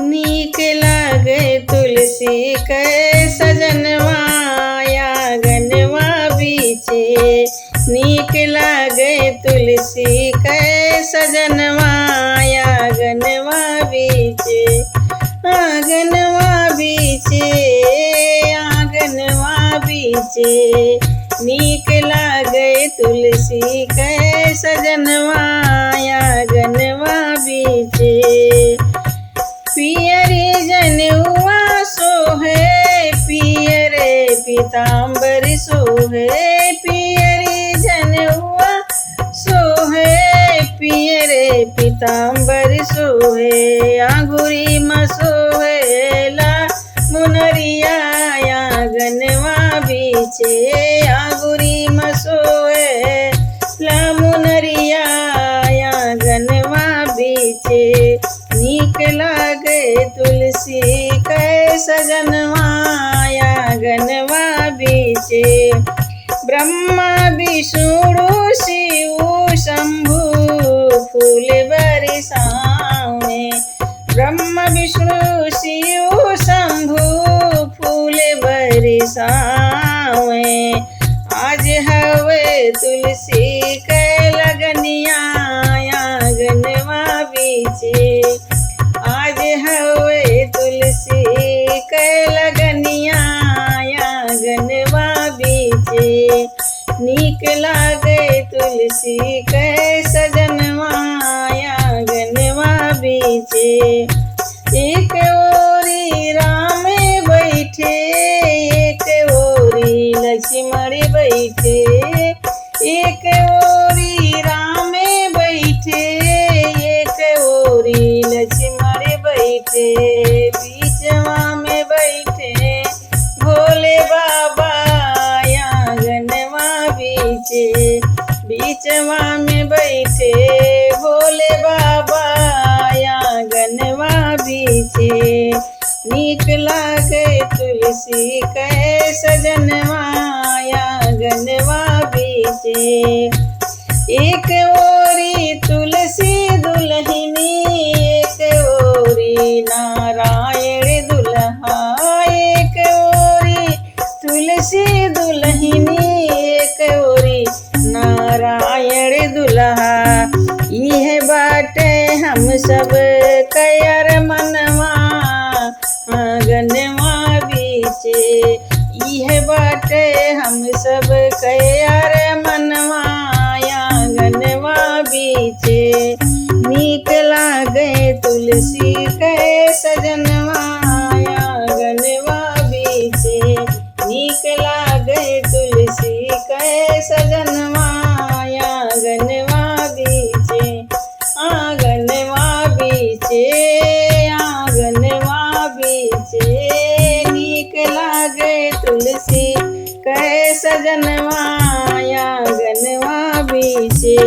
नीक लागे तुलसी के सजनवा आंगनवा बीचे। नीक लागे तुलसी के सजनवा आंगनवा बीचे। आंगनवा बीचे आंगनवा बीचे। नीक लागे तुलसी के सजनवा आंगनवा बीचे। पियरी जनेउआ सोहे पियरे पीताम्बर सोहे। पियरी जनेउआ सोहे पियरे पीताम्बर सोहे। आंगुरी में सोहेला मुनरिया आंगनवा बीचे। आंगुरी में सोहेला मुनरिया आंगनवा बीचे। नीक लागे तुलसी के सजनवा आंगनवा बीचे। ब्रह्मा विष्णु शिव शंभु फूल बरसावे। ब्रह्मा विष्णु शिव शंभु फूल बरसावे। आज हवे तुलसी के लगनिया आंगनवा बीचे। आज हवे तुलसी के लगनिया आंगनवा बीचे। नीक लागे तुलसी के सजनवा आंगनवा बीचे। एक ओरी राम बैठे एक ओरी लक्ष्मण बैठे। एक ओरी राम बैठे एक ओरी लक्ष्मण बैठे। बीचवा में बैठे भोले बाबा आंगनवा बीचे। बीचवा में बैठे भोले बाबा आंगनवा बीचे। नीक लागे तुलसी के सजनवा आंगनवा बीचे। एक ओरी तुलसी दुल्हनी एक ओरी नारायण दुल्हा। एक ओरी तुलसी दुल्हनी एक ओरी नारायण दुल्हा। यह बाटे हम सब कयर मनवा आंगनवा बीचे। यह बाटे हम सब कयर मनवा आंगनवा बीचे। नीक लागे तुलसी के सजनवा आंगनवा बीचे। नीक लागे तुलसी के सजनवा आंगनवा बीचे। आंगनवा बीचे आंगनवा बीचे। नीक लागे तुलसी के सजनवा आंगनवा बीचे।